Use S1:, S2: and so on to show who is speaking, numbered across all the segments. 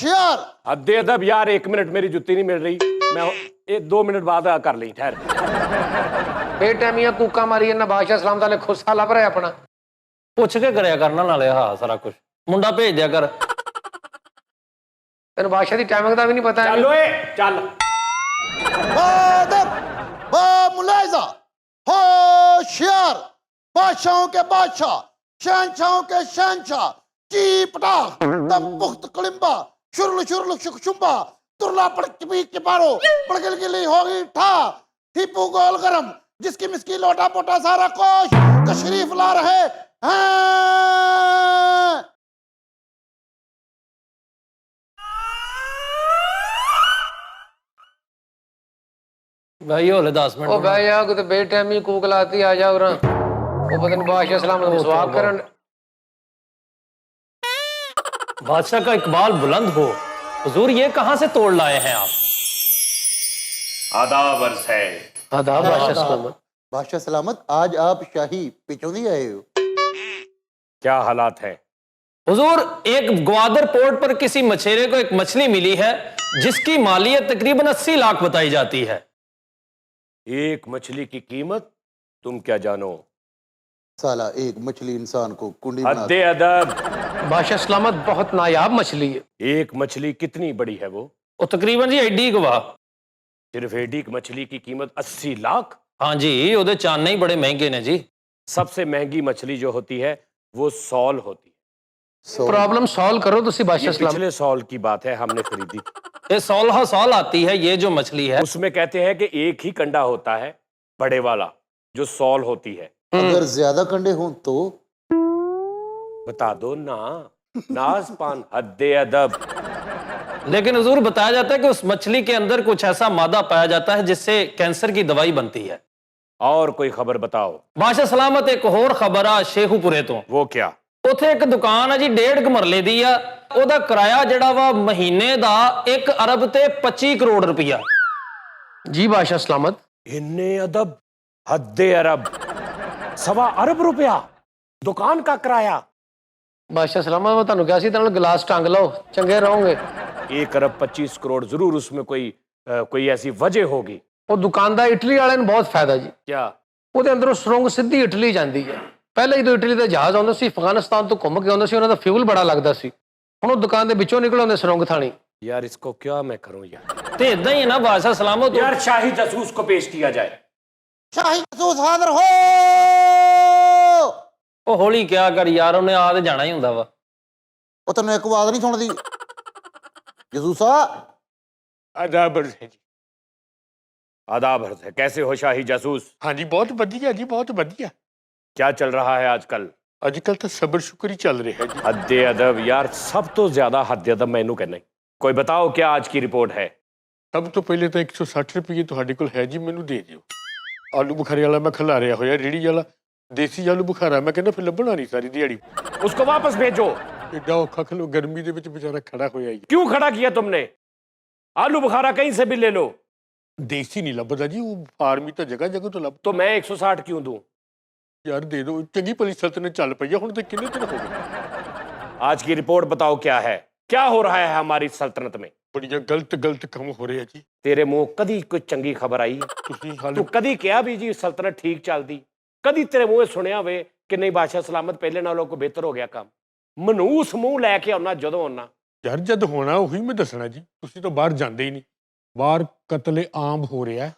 S1: होशियार।
S2: हद्दे अदब यार, 1 मिनट, मेरी जुत्ती नहीं मिल रही, मैं 2 मिनट बाद कर ली, ठहर।
S3: बेटैमियां कूका मारी ना बादशाह सलाम दा खुस्सा लभ रहा अपना।
S4: ਪੁੱਛ ਕੇ ਕਰਿਆ ਕਰਨਾ ਨਾਲੇ ਹਾਂ ਸਾਰਾ ਕੁਝ, ਮੁੰਡਾ ਭੇਜ ਦਿਆ ਕਰ।
S3: तेन बादशाह की टाइमिंग का भी नहीं पता
S2: चल ओए चल।
S1: बादब, बामुलाइजा, होशियार, बादशाहों के बादशाह, शहनशाहों के शहनशाह, चीपटा, तब पुख्त कलिम्बा, शुरुल शुरुल शुकशुम्बा, तुरला पड़की के पारो, पड़गिल गिली होगी ठा, टीपू गोल गरम, जिसकी मिसकी लोटा पोटा सारा कोश तशरीफ ला रहे हैं।
S4: भाई होले 10 मिनट।
S3: ओ भाई यार कोई बेटैमी कूक लाती आ जाओ रा। ओ पता नहीं बादशाह सलाम दा सवाल करन।
S4: बादशाह का इकबाल बुलंद हो। हुजूर ये कहां से तोड़ लाए हैं आप?
S2: आदाब अर्ज़ है।
S3: आदाब बादशाह सलामत।
S1: बादशाह सलामत, आज आप शाही पिचौंदी आए हो।
S2: क्या हालात है?
S4: हुजूर एक ग्वादर पोर्ट पर किसी मछेरे को एक मछली मिली है जिसकी मालियत तकरीबन 80 लाख बताई जाती है।
S2: एक मछली की कीमत तुम क्या जानो?
S1: साला एक मछली इंसान को कुंडी बना
S2: हद्दे अदब।
S3: बादशाह सलामत बहुत नायाब मछली है।
S2: एक मछली कितनी बड़ी है वो?
S4: तकरीबन जी एडी गवाह।
S2: सिर्फ एडी की मछली की कीमत 80 लाख?
S4: हाँ जी, ओदे चाने ही बड़े महंगे ने जी।
S2: सबसे महंगी मछली जो होती है वो सॉल होती है।
S3: प्रॉब्लम सॉल्व करो तुसी
S2: ये
S3: बादशाह सलामत।
S2: पिछले सॉल की बात है, हमने खरीदी।
S4: ये 16 साल आती है ये जो मछली है।
S2: उसमें कहते हैं कि एक ही कंडा होता है बड़े वाला जो सॉल होती है।
S1: अगर ज्यादा कंडे हों तो
S2: बता दो ना। नाज़पान, हद्दे अदब।
S4: लेकिन हुजूर बताया जाता है कि उस मछली के अंदर कुछ ऐसा मादा पाया जाता है जिससे कैंसर की दवाई बनती है।
S2: और कोई खबर बताओ।
S4: बादशाह सलामत एक होर खबर आ शेखूपुरे तो।
S2: वो क्या?
S4: उथे एक दुकान है जी 1.5 मरले दी आ। ओदा किराया जड़ा वा महीने दा 1 अरब ते 25 करोड़ रुपया।
S3: जी बादशाह सलामत।
S2: इन्ने अदब, हद्दे अरब, 1.25 अरब रुपया दुकान का किराया।
S3: बादशाह सलामत मैं ਤੁਹਾਨੂੰ ਕਿਹਾ ਸੀ ਤਾਂ गिलास टांग लो चंगे रहोगे।
S2: 1 अरब 25 करोड़, जरूर उसमें कोई ऐसी वजह होगी।
S3: ਉਹ ਦੁਕਾਨ ਦਾ ਇਟਲੀ ਵਾਲਿਆਂ ਨੂੰ ਬਹੁਤ ਫਾਇਦਾ ਜੀ।
S2: क्या?
S3: ਉਹਦੇ ਅੰਦਰੋਂ ਸੁਰੰਗ ਸਿੱਧੀ ਇਟਲੀ ਜਾਂਦੀ ਹੈ। ਪਹਿਲਾਂ ਜਦੋਂ ਇਟਲੀ ਦਾ ਜਹਾਜ਼ ਆਉਂਦਾ ਸੀ ਅਫਗਾਨਿਸਤਾਨ ਤੋਂ ਘੁੰਮ ਕੇ ਆਉਂਦਾ ਸੀ, ਉਹਨਾਂ ਦਾ ਫਿਊਲ ਬੜਾ ਲੱਗਦਾ ਸੀ। ਹੁਣ ਉਹ ਦੁਕਾਨ ਦੇ ਵਿੱਚੋਂ ਨਿਕਲ ਆਉਂਦੇ ਸੁਰੰਗ ਥਾਣੀ।
S2: यार इसको क्या मैं करूं यार?
S4: ते इदां ही है ना बादशाह सलामत।
S2: यार शाही जासूस को पेश किया जाए।
S1: शाही जासूस हाजिर हो।
S4: ओ हौली क्या कर यार, उन्हें आ ते जाना ही हुंदा वा।
S1: ਉਹ ਤੈਨੂੰ ਇੱਕ ਆਵਾਜ਼ ਨਹੀਂ ਸੁਣਦੀ ਜਸੂਸਾ?
S5: आदाब अर्ज़ है जी।
S2: आदाब अर्ज़ है। कैसे हो शाही जासूस?
S5: हाँ जी बहुत वधिया जी, बहुत वधिया।
S2: क्या चल रहा है आजकल?
S5: अजकल तो सबर शुक्र ही चल रहा है जी।
S2: हद्दे अदब यार, सब तो ज्यादा हद्दे अदब मैनू कहना। कोई बताओ क्या आज की रिपोर्ट है?
S5: सब तो पहले तो 160 रुपये ਤੁਹਾਡੇ ਕੋਲ है जी, मैनू दे दियो। आलू बुखारे वाला मैं खिलारिया होया, रेहड़ी वाला देसी आलू बुखारा मैं कहना फिर लभना नहीं सारी दिहाड़ी।
S2: उसको वापस भेजो।
S5: एडा औखा खलो गर्मी दे विच बेचारा खड़ा होया ही।
S2: क्यों खड़ा किया तुमने? आलू बुखारा कहीं से भी ले लो।
S5: देसी नहीं लभदा जी, वो फार्मी तो जगह जगह तो लभ।
S2: तो मैं 160 क्यों दूं?
S5: यार दे दो, चंगी भली सल्तनत चल पई है, हुण ते किन्ने दिन हो गए।
S2: आज की रिपोर्ट बताओ क्या है? क्या हो रहा है हमारी सल्तनत में?
S5: बड़िया गलत गलत काम हो रहे हैं जी।
S2: तेरे मुंह कदी कोई चंगी खबर आई है?
S5: तुसीं
S2: तू
S5: हाले
S2: कदी क्या भी जी सल्तनत ठीक चलदी? कदी तेरे मुंह सुनिया हुए कि नहीं बादशाह सलामत पहले नालों को बेहतर हो गया काम? मनूस मुंह लैके आना जदों आना।
S5: यार जद होना ਉਹੀ मैं दसना जी, तुसीं तो बाहर जांदे ही नहीं। बाहर कतले आम हो रहा है।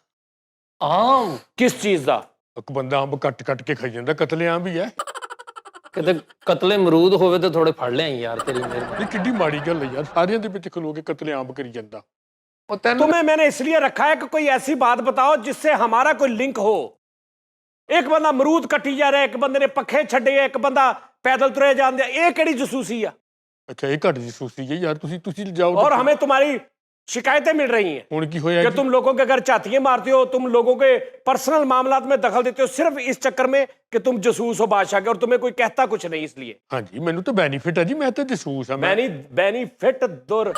S4: आम
S2: किस चीज का?
S5: एक बंदा अंब कट कट के खाई जाता, कतले आम भी है।
S4: किते कतले मरूद होवे तो थोड़े फड़ लिया यार, तेरी मेहरबानी।
S5: ये किड्डी माड़ी गल है यार, सारियां दे विच खलो के कतले आम करी जांदा।
S3: ਉਹ ਤੈਨੂੰ
S2: तुम्हें मैंने इसलिए रखा है कि कोई ऐसी बात बताओ जिससे हमारा कोई लिंक हो। एक बंदा मरूद कट्टी जा रहा है, एक बंदे ने पखे छड्डे, एक बंदा पैदल तुरे जांदे। ये केड़ी जसूसी है?
S5: अच्छा ये घट जसूसी है यार, तुसी जाओ।
S2: और हमें तुम्हारी शिकायतें मिल रही हैं
S5: हुण की होया
S2: कि
S5: जी?
S2: तुम लोगों के घर चातियां मारते हो, तुम लोगों के पर्सनल मामलात में दखल देते हो सिर्फ इस चक्कर में कि तुम जसूस हो बादशाह के, और तुम्हें कोई कहता कुछ नहीं इसलिए।
S5: हाँ जी मैनू तो बेनीफिट है जी, मैं तो जसूस हाँ।
S2: बेनीफिट दुर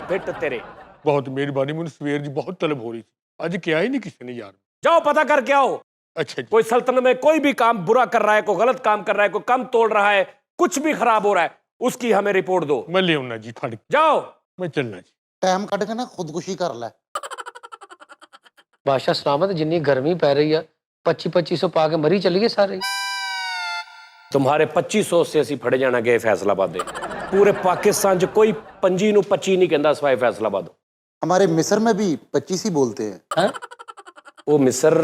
S2: फिट तेरे।
S5: बहुत मेहरबानी, मैनू सवेर जी बहुत तलब हो रही थी, अज क्या ही नहीं किसी ने यार।
S2: जाओ पता करके आओ।
S5: अच्छा जी।
S2: कोई सल्तनत में कोई भी काम बुरा कर रहा है, कोई गलत काम कर रहा है, कोई कम तोड़ रहा है, कुछ भी खराब हो रहा है, उसकी हमें रिपोर्ट दो।
S5: मैं ले आउना जी ਤੁਹਾਡੇ
S2: जाओ।
S5: मैं चलना जी।
S1: ਟਾਈਮ ਕੱਢ ਕੇ ਨਾ ਖੁਦਕੁਸ਼ੀ ਕਰ ਲੈ।
S3: ਬਾਦਸ਼ਾਹ ਸਲਾਮਤ ਜਿੰਨੀ ਗਰਮੀ ਪੈ ਰਹੀ ਆ 2500 ਪਾ ਕੇ ਮਰੀ ਚੱਲੀਏ ਸਾਰੇ।
S2: तुम्हारे 2500 से ਅਸੀਂ ਫੜੇ ਜਾਣਾ ਗਏ फैसलाबाद ਦੇ। पूरे पाकिस्तान च कोई 25 ਨੂੰ 25 नहीं कहता सिवाय फैसलाबाद।
S1: हमारे मिस्र में भी 25 ही बोलते हैं।
S2: वो मिस्र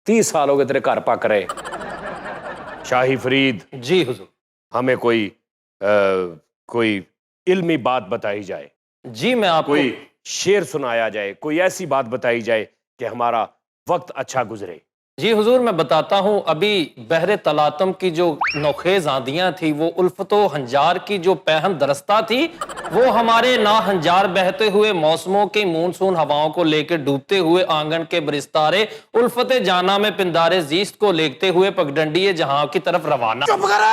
S2: 30 साल हो गए तेरे घर पक रहे। शाही फरीद
S4: जी हुजूर।
S2: हमें कोई इल्मी बात बताई जाए,
S4: जी मैं आपको
S2: कोई शेर सुनाया जाए, कोई ऐसी बात बताई जाए कि हमारा वक्त अच्छा गुजरे।
S4: जी हुजूर मैं बताता हूँ। अभी बहरे तलातम की जो नौखेज आंधियां थी, वो उल्फतो हंजार की जो पहन दरस्ता थी, वो हमारे ना हंजार बहते हुए मौसमों की मानसून हवाओं को लेकर डूबते हुए आंगन के बरिस्तारे उल्फते जाना में पिंदारे जीस्त को लेते हुए पगडंडी जहां की तरफ रवाना।
S1: चुप कर।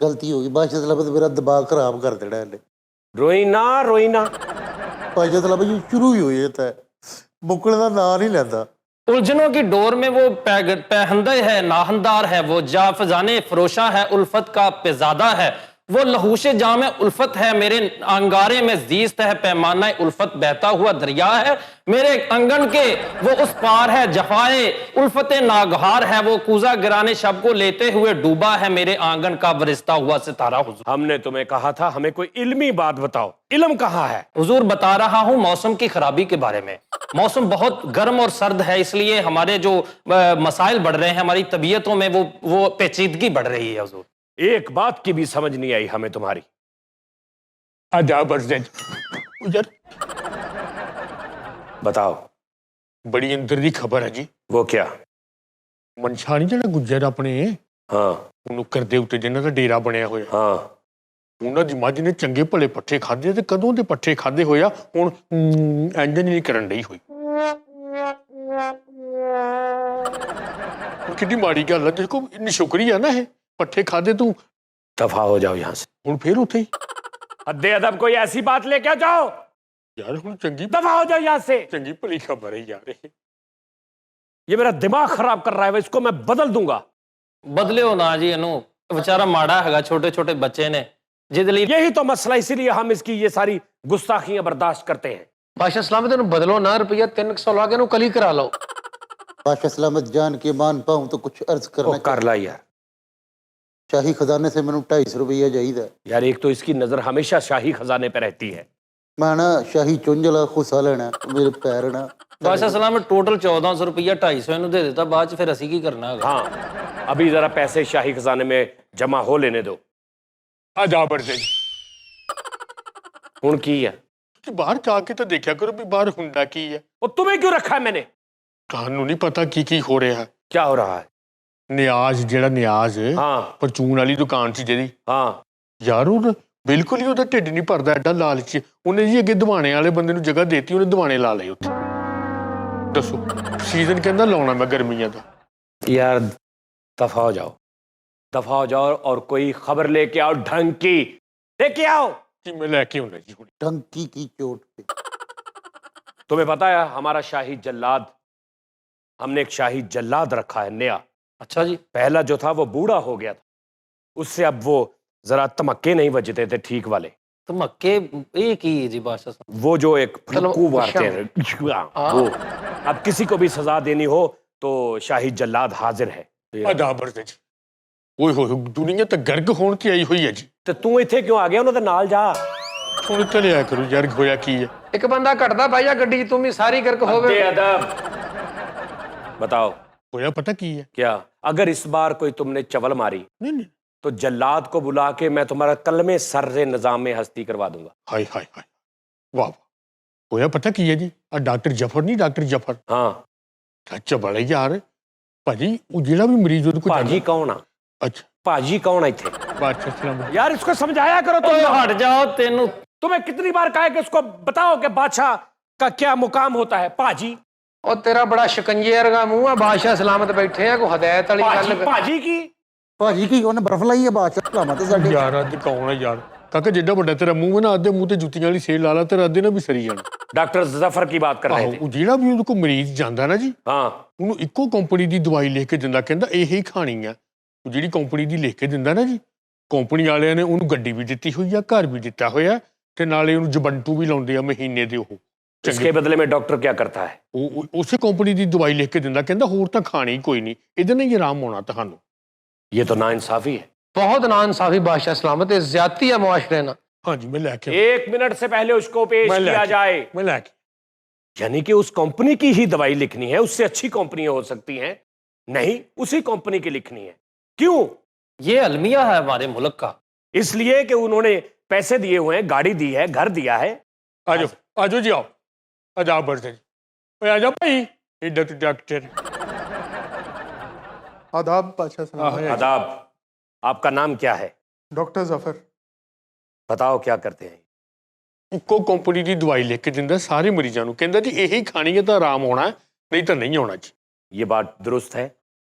S1: गलती होगी बादशाह सलामत, मेरा दिमाग खराब कर देना है।
S2: रोईना रोईना।
S1: बादशाह सलामत जी शुरू ही हुई है, मुकने का नाम नहीं लेता।
S4: उलझनों की डोर में वो पहंदे है, नाहनदार है, वो जा फजाने फरोशा है, उल्फत का पेजादा है, वो लहूश जाम उल्फत है, मेरे अंगारे में जीस्त है, पैमाना उल्फत बहता हुआ दरिया है, मेरे अंगन के वो उस पार है, जफाए उल्फत नागहार है, वो कूजा गिराने शब को लेते हुए डूबा है, मेरे आंगन का बरिस्ता हुआ सितारा। हुजूर
S2: हमने तुम्हें कहा था हमें कोई इल्मी बात बताओ, इल्म कहाँ है?
S4: हुजूर बता रहा हूं मौसम की खराबी के बारे में। मौसम बहुत गर्म और सर्द है, इसलिए हमारे जो मसाइल बढ़ रहे हैं, हमारी तबीयतों में वो पेचीदगी बढ़ रही है। हुजूर
S2: एक बात की भी समझ नहीं आई हमें तुम्हारी।
S5: आजा बस यार
S2: बताओ।
S5: बड़ी अंदर दी खबर है जी।
S2: वो क्या?
S5: मनशा नहीं ਜਿਹੜਾ ਗੁੱਜਰ ਆਪਣੇ
S2: हाँ
S5: ਨੁੱਕਰ ਦੇ ਉੱਤੇ ਜਿਨ੍ਹਾਂ ਦਾ ਡੇਰਾ ਬਣਿਆ ਹੋਇਆ,
S2: हाँ
S5: ਉਹਨਾਂ ਦੀ ਮੱਝ ਨੇ ਚੰਗੇ ਭਲੇ ਪੱਠੇ ਖਾਦੇ ਤੇ ਕਦੋਂ ਦੇ ਪੱਠੇ ਖਾਦੇ ਹੋਇਆ, ਹੁਣ ਇੰਜ ਨਹੀਂ ਕਰਨ ਡਈ ਹੋਈ। ਕਿੰਨੀ ਮਾੜੀ ਗੱਲ ਹੈ, ਦੇਖੋ ਨਿਸ਼ੁਕਰੀ ਆ ਨਾ ਇਹ, ਪੱਠੇ ਖਾਦੇ ਤੂੰ
S2: दफा हो जाओ यहाँ से।
S5: ਹੁਣ ਫੇਰ ਉੱਥੇ ਹੀ।
S2: हद्दे अदब कोई ऐसी बात लेके आ जाओ।
S5: ਯਾਰ ਹੁਣ ਚੰਗੀ
S2: दफा हो जाओ यहाँ से।
S5: ਚੰਗੀ ਭਲੀ ਖਬਰ ਹੈ ਯਾਰ ਇਹ।
S2: ये मेरा दिमाग खराब कर रहा है, इसको मैं बदल दूंगा।
S4: बदलियो ना जी, इनू बेचारा माड़ा है, छोटे छोटे बच्चे ने जिद ਲਈ।
S2: यही तो मसला, इसीलिए हम इसकी ये सारी गुस्ताखियां बर्दाश्त करते हैं।
S3: ਬਾਦਸ਼ਾਹ ਸਲਾਮਤ ਇਹਨੂੰ ਬਦਲੋ ਨਾ, ਰੁਪਈਆ 300 ਲਾ ਕੇ ਇਹਨੂੰ ਕਲੀ ਕਰਾ ਲਓ।
S1: बादशाह सलामत जान के मान पाऊं तो कुछ अर्ज
S2: ओ,
S1: करना
S2: कर ला यार।
S1: शाही खजाने से मैंने 250 रुपया चाहिए।
S2: यार एक तो इसकी नजर हमेशा शाही खजाने पे रहती है।
S1: मैं ना शाही चुंझला खुसा लेना, मेरे पैर ना
S4: बादशाह सलाम टोटल 1400 रुपया 250 ਇਹਨੂੰ ਦੇ ਦਿੱਤਾ, ਬਾਅਦ ਚ ਫਿਰ ਅਸੀਂ ਕੀ ਕਰਨਾ ਹੈਗਾ।
S2: हाँ अभी जरा पैसे शाही खजाने में जमा हो लेने दो।
S5: ਆਜਾ ਬੜਦੇ
S2: हुण की है?
S5: ਤੁਸੀਂ ਬਾਹਰ ਜਾ ਕੇ ਤਾਂ ਦੇਖਿਆ ਕਰੋ ਵੀ ਬਾਹਰ ਹੁੰਦਾ ਕੀ ਹੈ।
S2: और तुम्हें क्यों रखा है मैंने?
S5: ਤੁਹਾਨੂੰ ਨਹੀਂ ਪਤਾ ਕੀ ਕੀ ਹੋ ਰਿਹਾ।
S2: क्या हो रहा है?
S5: ਨਿਆਜ਼ ਜਿਹੜਾ ਨਿਆਜ਼
S2: हाँ
S5: ਪਰਚੂਨ ਵਾਲੀ ਦੁਕਾਨ ਸੀ ਜਿਹਦੀ,
S2: हाँ
S5: ਯਾਰ ਉਹ ਬਿਲਕੁਲ ਹੀ ਉਹਦਾ ਢਿੱਡ ਨਹੀਂ ਭਰਦਾ, ਐਡਾ ਲਾਲਚੀ। ਉਹਨੇ ਜੀ ਅੱਗੇ ਦਿਵਾਣੇ ਵਾਲੇ ਬੰਦੇ ਨੂੰ ਜਗ੍ਹਾ ਦੇਤੀ, ਉਹਨੇ ਦਿਵਾਣੇ ਲਾ ਲਏ ਉੱਥੇ। ਦੱਸੋ ਸੀਜ਼ਨ ਕਹਿੰਦਾ ਲਾਉਣਾ ਮੈਂ ਗਰਮੀਆਂ ਦਾ।
S2: यार दफा हो जाओ, दफा हो जाओ और कोई खबर लेके आओ ढंग की, लेके आओ।
S5: ਕਿ ਮੈਂ ਲੈ ਕੇ ਆਉਣਾ ਜੀ ਹੁਣ।
S1: टंकी की चोट पे।
S2: तुम्हें पता है हमारा शाही जल्लाद, हमने एक शाही जल्लाद रखा है नया।
S4: अच्छा जी।
S2: पहला जो था वो बूढ़ा हो गया था, उससे अब वो जरा धमक्के नहीं बजते थे ठीक वाले।
S4: तो मक्के एक ही है जी बादशाह साहब।
S2: वो जो एक
S3: चलो,
S2: फुलकू मारते हैं वो, अब किसी को भी सजा देनी हो तो शाही जल्लाद हाजिर है।
S5: ਆਜਾ ਬੜਦੇ ਜੀ। ਓਏ ਹੋਏ ਦੁਨੀਆ ਤਾਂ ਗਰਕ ਹੋਣ ਤੇ ਆਈ ਹੋਈ ਹੈ ਜੀ।
S2: ਤੇ ਤੂੰ ਇੱਥੇ ਕਿਉਂ ਆ ਗਿਆ? ਉਹਨਾਂ ਦੇ ਨਾਲ ਜਾ।
S5: ਹੁਣ ਚਲਿਆ ਕਰੋ ਯਾਰ, ਹੋਇਆ ਕੀ ਹੈ।
S3: ਇੱਕ ਬੰਦਾ ਘਟਦਾ ਭਾਈਆ ਗੱਡੀ 'ਚ, ਤੂੰ ਵੀ ਸਾਰੀ ਗਰਕ ਹੋਵੇ।
S2: बेअदब। बताओ
S5: ਹੋਇਆ ਪਤਾ ਕੀ ਹੈ।
S2: क्या? अगर इस बार कोई तुमने चवल मारी
S5: ਨਹੀਂ ਨਹੀਂ,
S2: तो जल्लाद को बुला के मैं तुम्हारा कलमे सर्रे निजाम में हस्ती करवा दूंगा।
S5: ਹਾਏ ਹਾਏ ਹਾਏ, ਵਾਹ ਵਾਹ। ਹੋਇਆ ਪਤਾ ਕੀ ਹੈ ਜੀ, ਆ ਡਾਕਟਰ ਜਫਰ ਨਹੀਂ, ਡਾਕਟਰ ਜਫਰ
S2: हाँ
S5: ਸੱਚ ਬੜਾ ਯਾਰ ਭਾਜੀ। ਉਹ ਜਿਹੜਾ ਵੀ ਮਰੀਜ਼ ਉਹਦੇ ਕੋਲ
S2: भाजी कौन आ?
S5: ਅੱਛਾ
S2: भाजी कौन है इथे?
S5: ਬਾਦਸ਼ਾਹ सलाम।
S2: यार इसको समझाया करो तुम।
S4: ओए हट जाओ, तेनू
S2: तुम्हें कितनी बार कहा है कि उसको बताओ कि बादशाह का क्या मुकाम होता है? भाजी
S3: ਉਹ ਤੇਰਾ ਬੜਾ ਸ਼ਿਕੰਜੇ ਵਰਗਾ ਮੂੰਹ ਆ, ਬਾਦਸ਼ਾਹ ਸਲਾਮਤ ਬੈਠੇ ਆ, ਕੋਈ ਹਦਾਇਤ ਵਾਲੀ
S2: भाजी
S3: ਗੱਲ।
S2: भाजी की
S1: ਭਾਜੀ ਕੀ ਉਹਨੇ ਬਰਫ ਲਾਈ ਹੈ ਬਾਦਸ਼ਾਹ ਸਲਾਮਤ ਸਾਡੇ।
S5: ਯਾਰ ਅੱਜ ਕੌਣ ਹੈ ਯਾਰ? ਕਾਕਾ ਜਿੱਡਾ ਵੱਡਾ ਤੇਰਾ ਮੂੰਹ ਹੈ ਨਾ, ਅੱਧੇ ਮੂੰਹ ਤੇ ਜੁੱਤੀਆਂ ਵਾਲੀ ਸੇਲ ਲਾ ਲਾ, ਤੇਰਾ ਅੱਧੇ ਨਾਲ ਵੀ ਸਰੀ ਜਾਣਾ।
S2: डॉक्टर जफर की बात कर रहे
S5: ਆਹੋ,
S2: थे।
S5: ਉਹ ਜਿਹੜਾ ਵੀ ਉਹਦੇ ਕੋਲ ਮਰੀਜ਼ ਜਾਂਦਾ ਨਾ ਜੀ,
S2: हाँ
S5: ਉਹਨੂੰ ਇੱਕੋ ਕੰਪਨੀ ਦੀ ਦਵਾਈ ਲਿਖ ਕੇ ਦਿੰਦਾ, ਕਹਿੰਦਾ ਇਹੀ ਖਾਣੀ ਆ। ਉਹ ਜਿਹੜੀ ਕੰਪਨੀ ਦੀ ਲਿਖ ਕੇ ਦਿੰਦਾ ਨਾ ਜੀ, ਕੰਪਨੀ ਵਾਲਿਆਂ ਨੇ ਉਹਨੂੰ ਗੱਡੀ ਵੀ ਦਿੱਤੀ ਹੋਈ ਆ, ਘਰ ਵੀ ਦਿੱਤਾ ਹੋਇਆ, ਤੇ ਨਾਲੇ ਉਹਨੂੰ ਜਬੰਟੂ ਵੀ ਲਾਉਂਦੇ ਆ ਮਹੀਨੇ ਦੇ। ਉਹ
S2: इसके बदले में डॉक्टर क्या करता है?
S5: ਉਹ ਉਸੇ ਕੰਪਨੀ ਦੀ ਦਵਾਈ ਲਿਖ ਕੇ ਦਿੰਦਾ, ਕਹਿੰਦਾ ਹੋਰ ਤਾਂ ਖਾਣੀ ਕੋਈ ਨਹੀਂ, ਇਹਦੇ ਨਾਲ ਹੀ ਆਰਾਮ ਹੋਣਾ ਤੁਹਾਨੂੰ।
S2: ये तो नाइंसाफी है।
S3: बहुत नाइंसाफी बादशाह सलामत है, ज्यादती है मुआशरे ना।
S5: ਹਾਂਜੀ ਮੈਂ ਲੈ ਕੇ
S2: 1 मिनट से पहले उसको पेश
S5: मैं
S2: किया
S5: लेके-
S2: जाए।
S5: ਮੈਂ ਲੈ ਕੇ
S2: यानी कि उस कंपनी की ही दवाई लिखनी है, उससे अच्छी कंपनी हो सकती है नहीं, उसी कंपनी की लिखनी है। क्यों?
S4: ये अलमिया है हमारे मुल्क का।
S2: इसलिए कि उन्होंने पैसे दिए हुए हैं, गाड़ी दी है, घर दिया है।
S5: ਆ ਜਾਓ, ਆ ਜਾਓ ਜੀ, ਆਓ ਆ ਜਾਓ ਬਰਦੇ ਜੀ, ਓਏ ਆ ਜਾ ਭਾਈ, ਇੱਧਰ ਤੂੰ ਡਾਕਟਰ।
S6: आदाब बादशाह सलामत।
S2: आदाब। आपका नाम क्या है?
S6: डॉक्टर जफर।
S2: बताओ क्या करते हैं?
S5: ਇੱਕੋ ਕੰਪਨੀ ਦੀ ਦਵਾਈ ਲਿਖ ਕੇ ਦਿੰਦਾ ਸਾਰੇ ਮਰੀਜ਼ਾਂ ਨੂੰ, ਕਹਿੰਦਾ ਜੀ ਇਹੀ ਖਾਣੀ ਹੈ ਤਾਂ ਆਰਾਮ ਹੋਣਾ, ਨਹੀਂ ਤਾਂ ਨਹੀਂ ਹੋਣਾ ਜੀ।
S2: ये बात दुरुस्त है?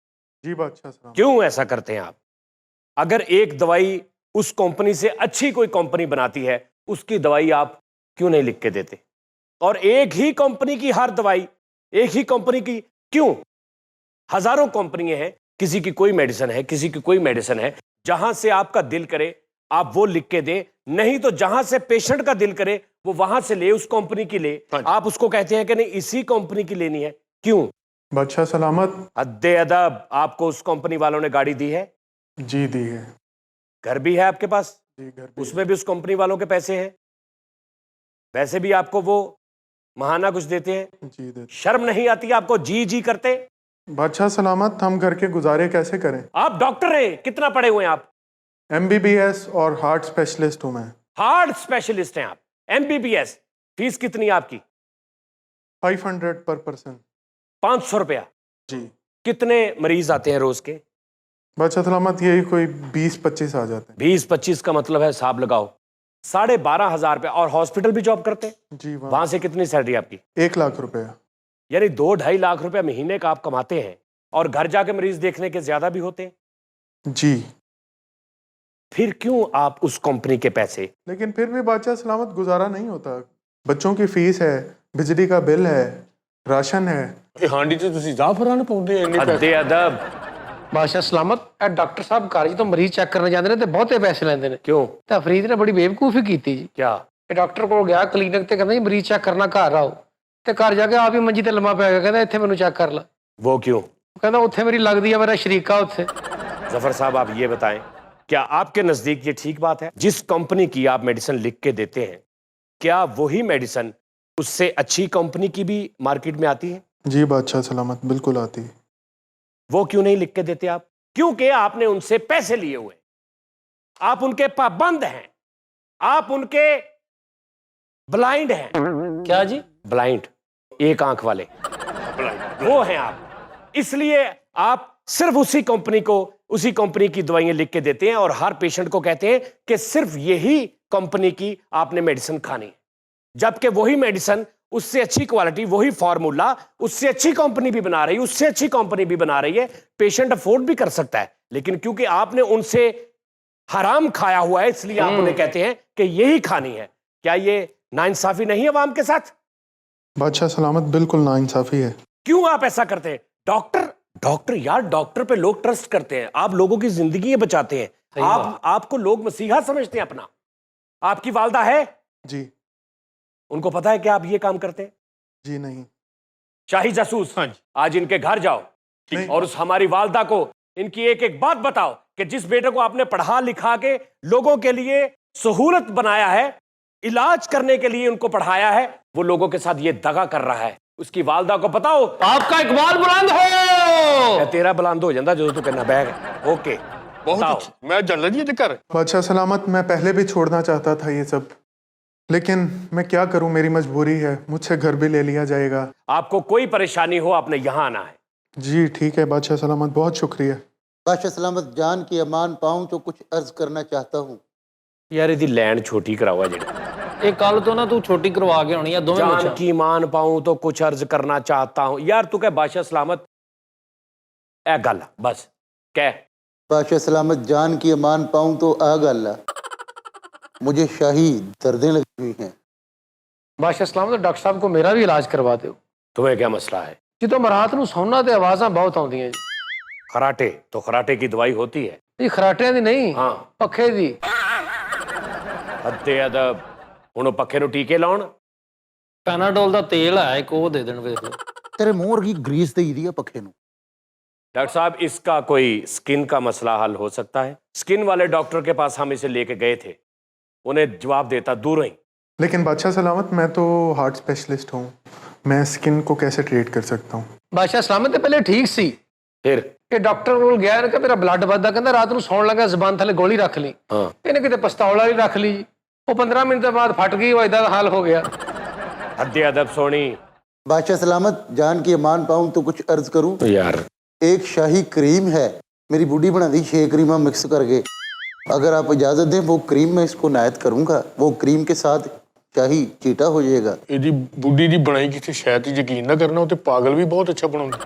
S6: जी बादशाह सलामत।
S2: क्यों ऐसा करते हैं आप? अगर एक दवाई उस कंपनी से अच्छी कोई कंपनी बनाती है, उसकी दवाई आप क्यों नहीं लिख के देते? और एक ही कंपनी की हर दवाई, एक ही कंपनी की क्यों? हजारों कंपनियां हैं, किसी की कोई मेडिसिन है, किसी की कोई मेडिसिन है, जहां से आपका दिल करे आप वो लिख के दें, नहीं तो जहां से पेशेंट का दिल करे वो वहां से ले, उस कंपनी की ले। आप उसको कहते हैं कि नहीं इसी कंपनी की लेनी है। क्यों?
S6: बादशाह सलामत।
S2: हद्दे अदब, आपको उस कंपनी वालों ने गाड़ी दी है,
S6: जी दी है।
S2: घर भी है आपके पास,
S6: जी घर पे।
S2: उसमें भी उस कंपनी वालों के पैसे हैं, वैसे भी आपको वो महाना कुछ देते हैं।
S6: जी दे।
S2: शर्म नहीं आती आपको? जी जी करते।
S6: बादशाह सलामत, हम घर के गुजारे कैसे करें?
S2: आप डॉक्टर हैं, कितना पढ़े हुए हैं आप?
S6: MBBS और हार्ट स्पेशलिस्ट हूँ मैं।
S2: हार्ट स्पेशलिस्ट हैं आप, MBBS। फीस कितनी है आपकी?
S6: 500 पर पर्सन।
S2: 500 रुपया।
S6: जी।
S2: कितने मरीज आते हैं रोज के?
S6: बादशाह सलामत यही कोई 20-25 आ जाते हैं।
S2: 20-25 का मतलब है हिसाब लगाओ 12,500 रुपया। और हॉस्पिटल भी जॉब करते हैं?
S6: जी
S2: वहां से कितनी सैलरी आपकी?
S6: 1 लाख रुपया।
S2: यानी 2-2.5 लाख रुपया महीने का आप कमाते हैं, और घर जाके मरीज देखने के ज्यादा भी होते हैं।
S6: जी।
S2: फिर क्यों आप उस कंपनी के पैसे?
S6: लेकिन फिर भी बादशाह सलामत गुजारा नहीं होता। बच्चों की फीस है, बिजली का बिल है, राशन है।
S5: ਇਹ ਹਾਂਡੀ ਤੇ ਤੁਸੀਂ ਜ਼ਾਫਰਾਨ ਪਾਉਂਦੇ ਇੰਨੇ ਪੈਸੇ।
S2: हद्दे अदब।
S3: ਬਾਦਸ਼ਾਹ ਸਲਾਮਤ, ਇਹ ਡਾਕਟਰ ਸਾਹਿਬ ਘਰ ਜਦੋਂ ਮਰੀਜ਼ ਚੈੱਕ ਕਰਨ ਜਾਂਦੇ ਨੇ ਤੇ ਬਹੁਤੇ ਪੈਸੇ ਲੈਂਦੇ ਨੇ।
S2: क्यों?
S3: ਤਾਂ ਫਰੀਦ ਨੇ ਬੜੀ ਬੇਵਕੂਫੀ ਕੀਤੀ ਜੀ।
S2: क्या?
S3: ਇਹ ਡਾਕਟਰ ਕੋਲ ਗਿਆ ਕਲੀਨਿਕ ਤੇ, ਕਹਿੰਦਾ ਜੀ ਮਰੀਜ਼ ਚੈੱਕ ਕਰਨਾ ਘਰ ਆਓ, ਤੇ ਘਰ ਜਾ ਕੇ ਆਪ ਹੀ ਮੰਜੀ ਤੇ ਲੰਮਾ ਪੈ ਗਿਆ, ਕਹਿੰਦਾ ਇੱਥੇ ਮੈਨੂੰ ਚੈੱਕ ਕਰ ਲੈ।
S2: वो क्यों?
S3: ਕਹਿੰਦਾ ਉੱਥੇ ਮੇਰੀ ਲੱਗਦੀ ਆ, ਮੇਰਾ ਸ਼ਰੀਕਾ ਉੱਥੇ।
S2: जफर साहब आप ये बताएं, क्या आपके नजदीक ये ठीक बात है? जिस कंपनी की आप मेडिसिन लिख के देते हैं, क्या वही मेडिसिन उससे अच्छी कंपनी की भी मार्केट में आती है?
S6: जी बादशाह सलामत, बिल्कुल आती है।
S2: वो क्यों नहीं लिख के देते आप? क्योंकि आपने उनसे पैसे लिए हुए, आप उनके पाबंद हैं, आप उनके ब्लाइंड हैं।
S4: क्या जी?
S2: ब्लाइंड, एक आंख वाले, वो हैं आप। इसलिए आप सिर्फ उसी कंपनी को, उसी कंपनी की दवाइयां लिख के देते हैं, और हर पेशेंट को कहते हैं कि सिर्फ यही कंपनी की आपने मेडिसिन खानी है, जबकि वही मेडिसिन, उससे अच्छी क्वालिटी, वही फार्मूला उससे अच्छी कंपनी भी बना रही है, उससे अच्छी कंपनी भी बना रही है, पेशेंट अफोर्ड भी कर सकता है। लेकिन क्योंकि आपने उनसे हराम खाया हुआ है, इसलिए आप उन्हें कहते हैं कि यही खानी है। क्या ये नाइंसाफी नहीं है अवाम के साथ?
S6: बादशाह सलामत, बिल्कुल नाइंसाफी है।
S2: क्यों आप ऐसा करते हैं? डॉक्टर यार, डॉक्टर पे लोग ट्रस्ट करते हैं, आप लोगों की जिंदगी बचाते हैं, आपको लोग मसीहा समझते हैं अपना। आपकी वालदा है?
S6: जी।
S2: उनको पता है कि आप ये काम करते हैं?
S6: जी नहीं।
S2: शाही जासूस,
S5: हाँ जी।
S2: आज इनके घर जाओ
S6: नहीं।
S2: और उस हमारी वालदा को इनकी एक एक बात बताओ कि जिस बेटे को आपने पढ़ा लिखा के लोगों के लिए सहूलत बनाया है, इलाज करने के लिए उनको पढ़ाया है, वो लोगों के साथ ये दगा कर रहा है। उसकी वालदा को बताओ।
S4: आपका इकबाल बुलंद हो।
S2: तेरा बुलंद हो जाता जो तू कहना बैग। ओके,
S5: ਬਹੁਤ
S2: बताओ।
S5: ਅੱਛੀ, ਮੈਂ ਚੱਲਦਾ ਜੀ ਇਹਦੇ ਘਰ।
S6: बादशाह सलामत, मैं पहले भी छोड़ना चाहता था ये सब, लेकिन मैं क्या करूं, मेरी मजबूरी है, मुझसे घर भी ले लिया जाएगा।
S2: आपको कोई परेशानी हो आपने यहां आना है।
S6: जी ठीक है बादशाह सलामत, बहुत शुक्रिया।
S1: बादशाह सलामत, जान की अमान पाऊं तो कुछ अर्ज करना चाहता हूँ।
S2: यार इहदी लैंड छोटी करावा जी।
S4: ये कल तो ना तू छोटी करवा के होनी है दोवें
S2: जान
S4: बच्चा।
S2: की मान पाऊं तो कुछ अर्ज करना चाहता हूं। यार तू कह बादशाह सलामत, ए गल बस कह।
S1: बादशाह सलामत, जान की अमान पाऊं तो आ गल, मुझे शाही दर्दें लगी हुई हैं।
S3: ਬਾਦਸ਼ਾਹ ਸਲਾਮਤ, ਡਾਕਟਰ ਸਾਹਿਬ ਕੋ ਮੇਰਾ ਵੀ ਇਲਾਜ ਕਰਵਾ ਦਿਓ।
S2: तुम्हें क्या मसला है?
S3: ਜਦੋਂ ਮੈਂ ਰਾਤ ਨੂੰ ਸੌਣਾ ਤੇ ਆਵਾਜ਼ਾਂ ਬਹੁਤ ਆਉਂਦੀਆਂ ਜੀ।
S2: खराटे, तो खराटे की दवाई होती है।
S3: ਇਹ ਖਰਾਟਿਆਂ ਦੀ ਨਹੀਂ,
S2: ਹਾਂ
S3: ਪੱਖੇ ਦੀ।
S2: ਹੱਦੇ ਅਦਬ, ਹੁਣ ਉਹ ਪੱਖੇ ਨੂੰ ਟੀਕੇ ਲਾਉਣ।
S4: ਪੈਨਾਡੋਲ ਦਾ ਤੇਲ ਹੈ ਇੱਕ, ਉਹ ਦੇ ਦੇਣ ਵੇਖ ਲਓ।
S1: ਤੇਰੇ ਮੂੰਹ ਵਰਗੀ ਗਰੀਸ ਦੇਈਦੀ ਆ ਪੱਖੇ ਨੂੰ।
S2: डॉक्टर साहब इसका कोई स्किन का मसला हल हो सकता है? स्किन वाले डॉक्टर के पास हम इसे लेके गए थे, उन्हें जवाब देता दूर ही।
S6: लेकिन बादशाह सलामत, मैं तो हार्ट स्पेशलिस्ट हूँ, मैं स्किन को कैसे ट्रीट कर सकता हूँ?
S3: ਬਾਦਸ਼ਾਹ ਸਲਾਮਤ ਤੇ ਪਹਿਲੇ ਠੀਕ ਸੀ,
S2: फिर
S3: ਇਹ ਡਾਕਟਰ ਕੋਲ ਗਿਆ ਨਾ ਕਿ ਮੇਰਾ ਬਲੱਡ ਵੱਧਦਾ, ਕਹਿੰਦਾ ਰਾਤ ਨੂੰ ਸੌਣ ਲੱਗਾ ਜ਼ਬਾਨ ਥੱਲੇ ਗੋਲੀ ਰੱਖ ਲਈ।
S2: हाँ
S3: ਇਹਨੇ ਕਿਤੇ ਪਿਸਤੌਲ ਵਾਲੀ ਰੱਖ ਲਈ ਜੀ, ਉਹ 15 ਮਿੰਟ ਤੋਂ ਬਾਅਦ ਫਟ ਗਈ, ਉਹ ਇਦਾਂ ਦਾ ਹਾਲ ਹੋ ਗਿਆ।
S2: हद्दे अदब सोनी।
S1: बादशाह सलामत, जान की अमान पाऊँ तो कुछ अर्ज करूँ?
S2: यार
S1: एक शाही क्रीम है, मेरी बूढ़ी बना दी 6 क्रीमा मिक्स करके, अगर आप इजाजत दें वो क्रीम मैं इसको नायत करूंगा, वो क्रीम के साथ शाही चीटा हो जाएगा।
S5: ਇਹਦੀ ਬੁੱਢੀ ਦੀ ਬਣਾਈ ਕਿਸੇ ਸ਼ਾਇਦ ਤੇ ਯਕੀਨ ਨਾ ਕਰਨਾ, ਉਹ ਤੇ ਪਾਗਲ ਵੀ ਬਹੁਤ ਅੱਛਾ ਬਣਾਉਂਦਾ।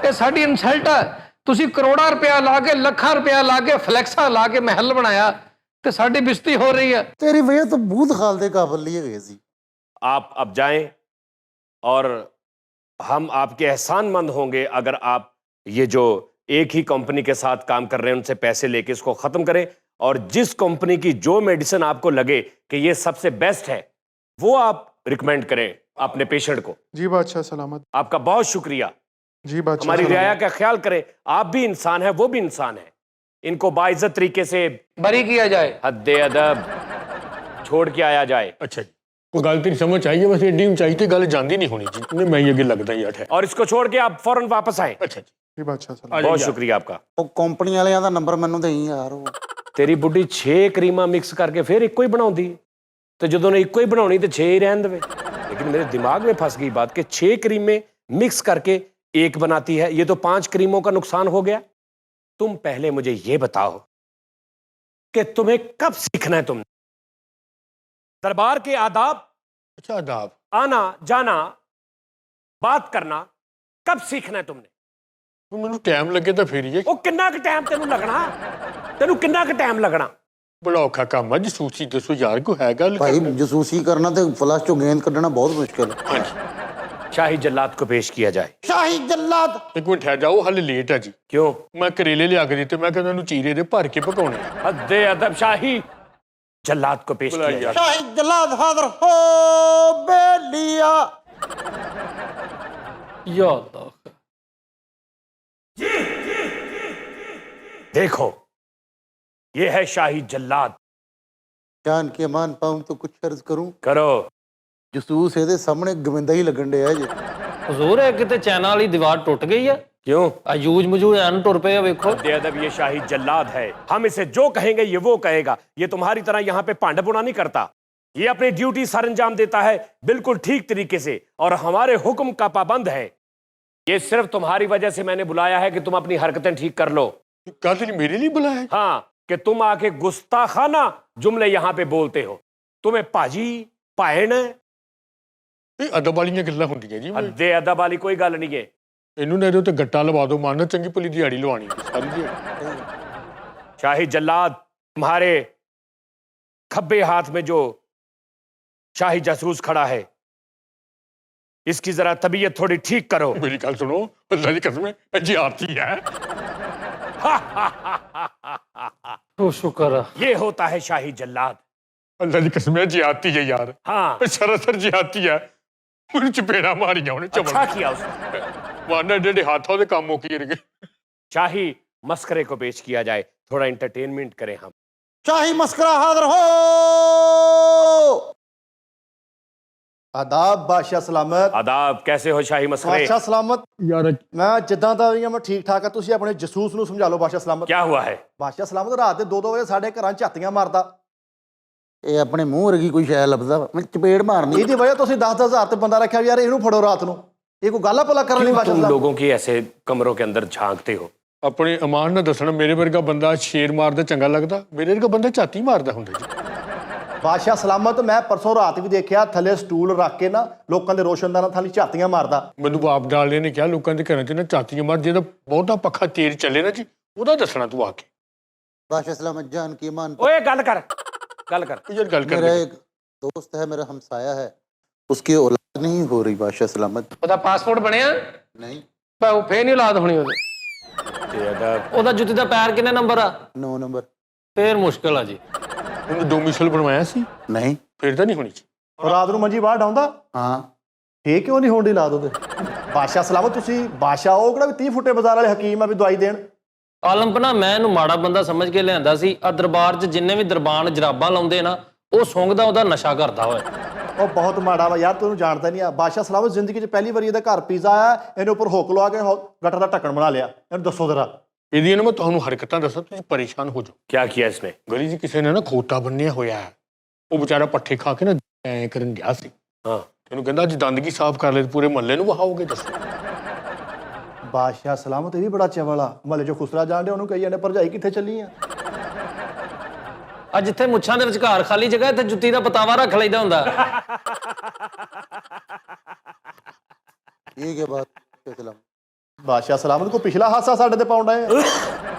S3: ਇਹ ਸਾਡੀ ਇਨਸਲਟ ਹੈ। ਤੁਸੀਂ ਕਰੋੜਾਂ ਰੁਪਇਆ ਲਾ ਕੇ, ਲੱਖਾਂ ਰੁਪਇਆ ਲਾ ਕੇ, ਫਲੈਕਸਾਂ ਲਾ ਕੇ ਮਹਿਲ ਬਣਾਇਆ ਤੇ ਸਾਡੀ ਬਿਸਤੀ ਹੋ ਰਹੀ ਹੈ।
S1: तेरी वजह तो बूथ खालदे काबल लिए गए सी।
S2: आप अब जाएं और हम आपके एहसानमंद होंगे अगर आप ये जो एक ही कंपनी के साथ काम कर रहे हैं उनसे पैसे लेके इसको खत्म करें, और जिस कंपनी की जो मेडिसिन आपको लगे कि ये सबसे बेस्ट है वो आप रिकमेंड करें अपने पेशेंट को।
S6: जी बादशाह सलामत।
S2: आपका बहुत शुक्रिया।
S6: जी बादशाह
S2: हमारी
S6: सलामत।
S2: रियाया का ख्याल करें, आप भी इंसान है वो भी इंसान है, इनको बाइज्जत तरीके से
S3: ਬਰੀ किया जाए।
S2: हद्दे अदब छोड़ के आया जाए।
S5: ਅੱਛਾ ਜੀ, ਉਹ ਗੱਲ ਤੇਰੀ ਸਮਝ ਆਈ ਹੈ, ਬਸ ਐਡੀ ਉਚਾਈ ਤੇ ਗੱਲ ਜਾਂਦੀ ਨਹੀਂ ਹੋਣੀ ਜੀ। ਨਹੀਂ ਮੈਂ ਹੀ ਅੱਗੇ ਲੱਗਦਾ ਯਾਰ ਹੈ।
S2: और इसको छोड़ के आप फौरन वापस आए।
S5: ਅੱਛਾ ਜੀ,
S6: जी बादशाह सलामत।
S5: ਆ ਜਾਓ
S2: बहुत
S5: ਯਾਰ।
S2: शुक्रिया आपका।
S1: ਉਹ ਕੰਪਨੀ ਵਾਲਿਆਂ ਦਾ ਨੰਬਰ ਮੈਨੂੰ ਦੇਈ ਯਾਰ। ਉਹ
S2: ਤੇਰੀ ਬੁੱਢੀ 6 ਕਰੀਮਾਂ ਮਿਕਸ ਕਰਕੇ ਫਿਰ ਇੱਕੋ ਹੀ ਬਣਾਉਂਦੀ ਤੇ ਜਦੋਂ ਨੇ ਇੱਕੋ ਹੀ ਬਣਾਉਣੀ ਤੇ 6 ਹੀ ਰਹਿਣ ਦੇਵੇ। लेकिन मेरे दिमाग में फंस गई बात कि 6 क्रीमें मिक्स करके एक बनाती है, ये तो 5 क्रीमों का नुकसान हो गया। तुम पहले मुझे ये बताओ कि तुम्हें कब सीखना है? तुम दरबार के आदाब,
S5: ਅੱਛਾ ਆਦਾਬ।
S2: आना जाना, बात करना, कब सीखना है तुमने?
S5: ਹੁਣ ਮੈਨੂੰ ਟਾਈਮ ਲੱਗੇ ਤਾਂ ਫੇਰ ਹੀ ਹੈ।
S2: ਉਹ ਕਿੰਨਾ ਕੁ ਟਾਈਮ ਤੈਨੂੰ ਲੱਗਣਾ? ਤੈਨੂੰ ਕਿੰਨਾ ਕੁ ਟਾਈਮ ਲੱਗਣਾ?
S5: ਬੜਾ ਔਖਾ ਕੰਮ ਆ ਜਸੂਸੀ, ਦੱਸੋ ਯਾਰ ਕੋਈ ਹੈ ਗੱਲ?
S1: ਭਾਈ ਜਸੂਸੀ ਕਰਨਾ ਤੇ ਫਲਸ਼ ਚੋਂ ਗੇਂਦ ਕੱਢਣਾ ਬਹੁਤ ਮੁਸ਼ਕਿਲ ਹੈ।
S5: ਹਾਂਜੀ,
S2: शाही जल्लाद को पेश किया जाए।
S1: ਸ਼ਾਹੀ ਜੱਲਾਦ।
S5: ਇੱਕ ਮਿੰਟ ਠਹਿਰ ਜਾਓ, ਹਾਲੇ ਲੇਟ ਆ ਜੀ।
S2: क्यों?
S5: ਮੈਂ ਕਰੇਲੇ ਲਿਆ ਕੇ ਦਿੱਤੇ, ਮੈਂ ਕਹਿੰਦਾ ਉਹਨੂੰ ਚੀਰੇ ਦੇ ਭਰ ਕੇ ਪਕਾਉਣੇ ਆ।
S2: हद्दे अदब, शाही जल्लाद को पेश
S5: बुला
S2: किया
S5: यार।
S2: जाए।
S1: ਸ਼ਾਹੀ ਜੱਲਾਦ ਹਾਜ਼ਰ ਹੋ ਬੇਲੀਆ।
S4: या अल्लाह।
S2: देखो ये है शाही जल्लाद।
S1: ਜਾਨ ਕੀ ਅਮਾਨ ਪਾऊँ तो कुछ अर्ज करूं?
S2: करो।
S1: ਜਸੂਸ ਇਹਦੇ ਸਾਹਮਣੇ ਗਵਿੰਦਾ ਹੀ ਲੱਗਣ ਡਿਆ ਜੇ।
S4: ਹਜ਼ੂਰ ਹੈ ਕਿਤੇ ਚੈਨਲ ਵਾਲੀ ਦੀਵਾਰ ਟੁੱਟ ਗਈ ਹੈ।
S2: क्यों?
S4: ਅਯੂਜ ਮਜੂਜ ਐਨ ਟੁਰ ਪਏ ਆ ਵੇਖੋ।
S2: हद्दे अदब, ये शाही जल्लाद है, हम इसे जो कहेंगे ये वो कहेगा। ये तुम्हारी तरह यहाँ पे पांडपुना नहीं करता, ये अपनी ड्यूटी सर अंजाम देता है बिल्कुल ठीक तरीके से और हमारे हुक्म का पाबंद है। ये सिर्फ तुम्हारी वजह से मैंने बुलाया है कि तुम अपनी हरकतें ठीक कर लो।
S5: ਕੱਲ ਤੇ ਮੇਰੇ ਲਈ ਬੁਲਾਇਆ ਹੈ?
S2: हाँ, कि तुम आके गुस्ताखाना जुमले यहाँ पे बोलते हो। तुम्हें पाजी पायन
S5: ਇਹ ਅਦਬ ਵਾਲੀਆਂ ਗੱਲਾਂ ਹੁੰਦੀਆਂ ਜੀ।
S2: हद्दे अदब वाली कोई गल नहीं है।
S5: ਇਹਨੂੰ ਨਾ ਇਹਦੇ ਉੱਤੇ ਗੱਟਾ ਲਵਾ ਦਿਓ, ਮਾਰਨਾ ਚੰਗੀ ਭਲੀ ਦਿਹਾੜੀ ਲਵਾਣੀ ਹੈ, ਸਾਰੀ ਦਿਹਾੜੀ।
S2: शाही जल्लाद, तुम्हारे खब्बे हाथ में जो शाही जासूस खड़ा है इसकी जरा तबीयत थोड़ी ठीक करो।
S5: ਮੇਰੀ ਗੱਲ ਸੁਣੋ, ਅੱਲਾ ਦੀ ਕਸਮ ਹੈ ਜੀ ਆਰਤੀ ਹੈ।
S4: ਉਹ ਸ਼ੁਕਰ ਆ।
S2: ये होता है शाही जल्लाद।
S5: ਅੱਲਾ ਦੀ ਕਸਮ ਹੈ ਜੀ ਆਰਤੀ ਹੈ ਯਾਰ।
S2: हाँ,
S5: ਸਰਾਸਰ ਜੀ ਆਰਤੀ ਹੈ। ਮੈਨੂੰ ਚਪੇੜਾ ਮਾਰੀਆਂ ਉਹਨੇ
S2: अच्छा
S5: ਚਮੜ
S2: किया उसने।
S5: ਮਾਰਨਾ, ਜਿਹੜੇ ਹੱਥ ਆ ਉਹਦੇ ਕੰਮ ਮੁੱਕੀ ਰਗੇ।
S2: शाही मस्करे को पेश किया जाए, थोड़ा एंटरटेनमेंट करें हम।
S1: शाही मस्करा हाजिर हो।
S7: आदाब बादशाह सलामत।
S2: आदाब, कैसे हो शाही मस्करे?
S7: बादशाह सलामत,
S5: ਯਾਰ
S7: मैं जिद्दां दा भी मैं ठीक ठाक आ। तुसीं अपने जसूस ਨੂੰ ਸਮਝਾ ਲਓ ਬਾਦਸ਼ਾਹ ਸਲਾਮਤ।
S2: क्या हुआ है?
S7: ਬਾਦਸ਼ਾਹ ਸਲਾਮਤ ਰਾਤ ਦੇ 2-2 ਵਜੇ ਸਾਡੇ ਘਰਾਂ 'ਚ ਝਾਤੀਆਂ ਮਾਰਦਾ।
S1: ਇਹ ਆਪਣੇ ਮੂੰਹ ਵਰਗੀ ਕੋਈ ਸ਼ੈ ਲੱਭਦਾ ਵਾ, ਮੈਂ ਚਪੇੜ ਮਾਰਨੀ।
S7: ਇਹਦੀ ਵਜ੍ਹਾ ਤੁਸੀਂ 10-10 ਹਜ਼ਾਰ ਤੇ ਬੰਦਾ ਰੱਖਿਆ ਵੀ ਯਾਰ ਇਹਨੂੰ ਫੜੋ ਰਾਤ ਨੂੰ। ਇਹ ਕੋਈ ਗੱਲ ਆ ਭਲਾ ਕਰਨ ਲਈ
S2: क्यों
S7: ਬਾਦਸ਼ਾਹ
S2: तुम
S7: ਸਲਾਮਤ?
S2: लोगों के ऐसे कमरों के अंदर झांकते हो?
S5: ਆਪਣੇ ਅਮਾਨ ਨਾਲ ਦੱਸਣਾ, ਮੇਰੇ ਵਰਗਾ ਬੰਦਾ ਸ਼ੇਰ ਮਾਰਦਾ ਚੰਗਾ ਲੱਗਦਾ? ਮੇਰੇ ਵਰਗਾ ਬੰਦਾ ਝਾਤੀ ਮਾਰਦਾ ਹੁੰਦਾ ਜੀ।
S7: ਬਾਦਸ਼ਾਹ ਸਲਾਮਤ, ਮੈਂ ਪਰਸੋਂ ਰਾਤ ਵੀ ਦੇਖਿਆ ਥੱਲੇ ਸਟੂਲ ਰੱਖ ਕੇ ਨਾ ਲੋਕਾਂ ਦੇ ਰੋਸ਼ਨਦਾਨਾਂ ਥਾਲੀ ਝਾਤੀਆਂ ਮਾਰਦਾ।
S5: ਮੈਨੂੰ ਬਾਪ ਡਾਲੇ ਨੇ ਕਿਹਾ ਲੋਕਾਂ ਦੇ ਘਰਾਂ 'ਚ ਨਾ ਝਾਤੀਆਂ ਮਾਰ, ਜਿਹਦਾ ਬਹੁਤਾ ਪੱਖਾ ਤੇਜ਼ ਚੱਲੇ ਨਾ ਜੀ, ਉਹਦਾ ਦੱਸਣਾ ਤੂੰ ਆ ਕੇ।
S1: बादशाह सलामत, जान की अमान।
S2: ओए गल कर, गल कर।
S5: ਉਹ ਯਾਰ ਗੱਲ ਕਰ
S1: मेरा एक दोस्त है, मेरा हमसाया है, उसकी औलाद नहीं हो रही बादशाह सलामत।
S3: ਉਹਦਾ ਪਾਸਪੋਰਟ ਬਣਿਆ?
S1: नहीं,
S3: ਪਰ ਉਹ ਫੇਰ ਨਹੀਂ ਔਲਾਦ ਹੋਣੀ ਉਹਦੇ।
S2: ਤੇ ਅਦਬ
S4: ਉਹਦਾ ਜੁੱਤੀ ਦਾ ਪੈਰ ਕਿੰਨੇ ਨੰਬਰ ਆ?
S1: 9 ਨੰਬਰ।
S4: ਫੇਰ ਮੁਸ਼ਕਲ ਆ ਜੀ।
S5: ਉਹਨੇ ਡੋਮਿਸਾਈਲ ਬਣਵਾਇਆ ਸੀ,
S1: ਨਹੀਂ
S5: ਫਿਰ ਤਾਂ ਨਹੀਂ ਹੋਣੀ।
S7: ਔਰ ਰਾਤ ਨੂੰ ਮੰਜੀ ਬਾਹਰ ਡਾਉਂਦਾ,
S1: ਹਾਂ
S7: ਇਹ ਕਿਉਂ ਨਹੀਂ ਹੋਣ ਦੀ ਲਾਦ ਉਹਦੇ? ਬਾਦਸ਼ਾਹ ਸਲਾਮਤ, ਤੁਸੀਂ ਬਾਦਸ਼ਾਹ ਉਹ ਕਿਹੜਾ ਵੀ 30 ਫੁੱਟੇ ਬਾਜ਼ਾਰ ਵਾਲੇ ਹਕੀਮ ਆ ਵੀ ਦਵਾਈ ਦੇਣ?
S4: ਆਲਮਪਨਾ ਮੈਂ ਇਹਨੂੰ ਮਾੜਾ ਬੰਦਾ ਸਮਝ ਕੇ ਲਿਆਂਦਾ ਸੀ। ਆ ਦਰਬਾਰ 'ਚ ਜਿੰਨੇ ਵੀ ਦਰਬਾਨ ਜਰਾਬਾਂ ਲਾਉਂਦੇ ਨਾ, ਉਹ ਸੁੰਘਦਾ ਉਹਦਾ ਨਸ਼ਾ ਕਰਦਾ ਹੋਇਆ।
S7: ਉਹ ਬਹੁਤ ਮਾੜਾ ਵਾ ਯਾਰ, ਤੈਨੂੰ ਜਾਣਦਾ ਨਹੀਂ ਆ। ਬਾਦਸ਼ਾਹ ਸਲਾਮਤ ਜ਼ਿੰਦਗੀ 'ਚ ਪਹਿਲੀ ਵਾਰੀ ਇਹਦਾ ਘਰ ਪੀਜ਼ਾ ਆਇਆ, ਇਹਨੇ ਉੱਪਰ ਹੁੱਕ ਲਵਾ ਕੇ ਗਟਰ ਦਾ ਢੱਕਣ ਬਣਾ ਲਿਆ। ਇਹਨੂੰ ਦੱਸੋ ਜ਼ਰਾ।
S5: ਇਹਦੀਆਂ ਨਾ ਮੈਂ ਤੁਹਾਨੂੰ ਹਰਕਤਾਂ ਦੱਸਾਂ, ਤੁਸੀਂ ਪਰੇਸ਼ਾਨ ਹੋ ਜਾਓ।
S2: क्या किया इसने?
S5: ਗਲੀ 'ਚ ਕਿਸੇ ਨੇ ਨਾ ਖੋਤਾ ਬੰਨਿਆ ਹੋਇਆ ਹੈ, ਉਹ ਵਿਚਾਰਾ ਪੱਠੇ ਖਾ ਕੇ ਨਾ ਐਂ ਕਰਨ ਗਿਆ ਸੀ।
S2: हाँ
S5: ਇਹਨੂੰ ਕਹਿੰਦਾ ਅੱਜ ਦੰਦਗੀ ਸਾਫ਼ ਕਰ ਲੈ, ਪੂਰੇ ਮਹੱਲੇ ਨੂੰ ਵਹਾਓਗੇ? ਦੱਸੋ।
S7: ਬਾਦਸ਼ਾਹ ਸਲਾਮਤ ਇਹ ਵੀ ਬੜਾ ਚਵਲ ਆ, ਮਹੱਲੇ 'ਚੋਂ ਖੁਸਰਾ ਜਾਣ ਡਿਆ, ਉਹਨੂੰ ਕਹੀ ਜਾਂਦੇ ਭਰਜਾਈ ਕਿੱਥੇ ਚੱਲੀ ਆ?
S4: ਆ ਜਿੱਥੇ ਮੁੱਛਾਂ ਦੇ ਵਿਚਕਾਰ ਖਾਲੀ ਜਗ੍ਹਾ, ਇੱਥੇ ਜੁੱਤੀ ਦਾ ਪਤਾਵਾ ਰੱਖ ਲਈਦਾ ਹੁੰਦਾ।
S1: ये क्या बात सलाम।
S7: ਬਾਦਸ਼ਾਹ ਸਲਾਮਤ ਕੋ ਪਿਛਲਾ ਹਾਸਾ ਸਾਡੇ ਤੇ ਪਾਉਂਦਾ ਹੈ।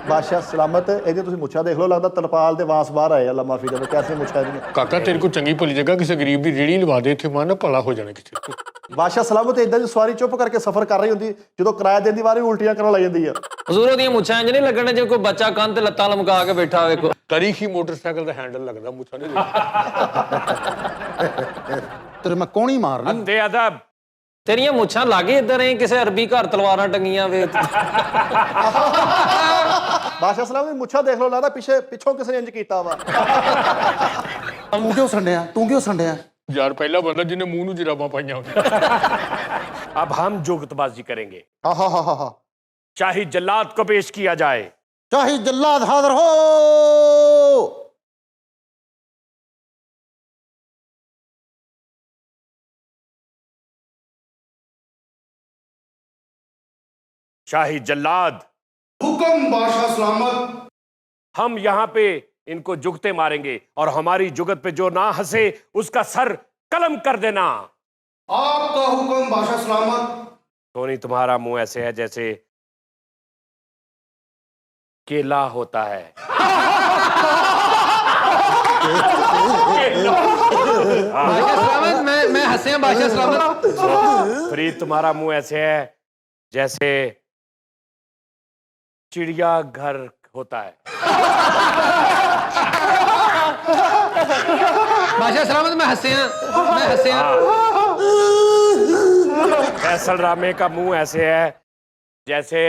S7: ਬਾਦਸ਼ਾਹ ਸਲਾਮਤ ਇਹਦੇ ਤੁਸੀਂ ਮੁੱਛਾਂ ਦੇਖ ਲਓ, ਲੱਗਦਾ ਤਰਪਾਲ ਦੇ ਵਾਂਸ ਬਾਹਰ ਆਏ ਆ ਲੰਮਾ ਫੀਦਾ ਵਿੱਚ, ਕੈਸੇ ਮੁੱਛਾਂ ਦੀਆਂ।
S5: ਕਾਕਾ ਤੇਰੇ ਕੋਲ ਚੰਗੀ ਭਲੀ ਜਗ੍ਹਾ ਕਿਸੇ ਗਰੀਬ ਦੀ ਰੇੜੀ ਲਵਾ ਦੇ, ਇੱਥੇ ਮਨ ਭਲਾ ਹੋ ਜਾਣਾ ਕਿਸੇ।
S7: ਬਾਦਸ਼ਾਹ ਸਲਾਮਤ ਇਦਾਂ ਦੀ ਸਵਾਰੀ ਚੁੱਪ ਕਰਕੇ ਸਫ਼ਰ ਕਰ ਰਹੀ ਹੁੰਦੀ, ਜਦੋਂ ਕਿਰਾਇਆ ਦੇਣ ਦੀ ਵਾਰੀ ਉਲਟੀਆਂ ਕਰਨ ਲੱਗ ਜਾਂਦੀ ਆ।
S4: ਹਜ਼ੂਰ ਉਹਦੀਆਂ ਮੁੱਛਾਂ ਇੰਜ ਨਹੀਂ ਲੱਗਣ ਜੇ ਕੋਈ ਬੱਚਾ ਕੰਨ ਤੇ ਲੱਤਾਂ ਲਮਕਾ ਕੇ ਬੈਠਾ ਵੇਖੋ।
S5: ਤਾਰੀਖੀ ਮੋਟਰਸਾਈਕਲ ਦਾ ਹੈਂਡਲ ਲੱਗਦਾ ਮੁੱਛਾਂ ਦੇ।
S1: तेरे मैं कौन ही मारना।
S2: अंधे अदब।
S4: ਤੇਰੀਆਂ ਮੁੱਛਾਂ ਲਾਗੇ ਇੱਧਰ ਐ ਕਿਸੇ ਅਰਬੀ ਘਰ ਤਲਵਾਰਾਂ ਟੰਗੀਆਂ ਵੇ।
S7: ਬਾਦਸ਼ਾਹ ਸਲਾਮਤ ਦੀ ਮੁੱਛਾਂ ਦੇਖ ਲਓ, ਲੱਗਦਾ ਪਿੱਛੋਂ ਕਿਸੇ ਨੇ ਇੰਜ ਕੀਤਾ ਵਾ।
S1: तू क्यों संडिया, तू क्यों संडिया?
S5: ਯਾਰ ਪਹਿਲਾ ਬੰਦਾ ਜਿਹਨੇ ਮੂੰਹ ਨੂੰ ਜਰਾਬਾਂ ਪਾਈਆਂ ਹੁੰਦੀਆਂ।
S2: अब हम जुगतबाजी करेंगे।
S1: हा हा हा हा।
S2: शाही जल्लाद को पेश किया जाए।
S1: शाही जल्लाद हाजिर हो।
S2: शाही जल्लाद,
S8: हुक्म बादशाह सलामत।
S2: हम यहाँ पे इनको जुगते मारेंगे और हमारी जुगत पे जो ना हंसे उसका सर कलम कर देना।
S8: आपका हुक्म बादशाह सलामत।
S2: टोनी, तुम्हारा मुंह ऐसे है जैसे केला होता है।
S3: बादशाह सलामत, मैं हंसे बादशाह सलामत।
S2: फरीद, तुम्हारा मुंह ऐसे है जैसे चिड़ियाघर होता है।
S3: बादशाह सलामत, मैं हंसे
S2: फैसल रामे का मुंह ऐसे है जैसे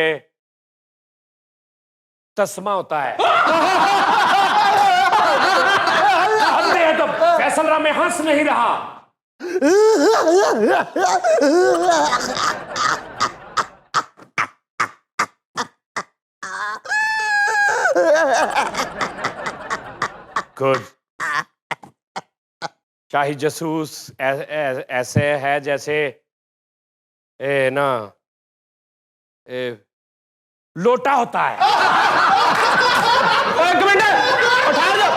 S2: तस्मा होता है। तो फैसल रामे हंस नहीं रहा। गुड। शाही जासूस ऐसे है जैसे लोटा होता है। एक मिनट, उठा दो,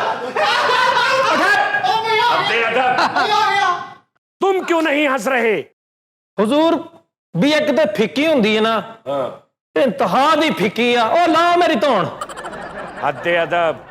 S2: तुम क्यों नहीं हंस रहे?
S4: ਹਜ਼ੂਰ ਵੀ ਇੱਕ ਤੇ ਫਿੱਕੀ ਹੁੰਦੀ ਹੈ ਨਾ, ਇੰਤਹਾ ਦੀ ਫਿੱਕੀ ਆ। ਉਹ ਲਾ ਮੇਰੀ ਧੌਣ।
S2: हद अदब।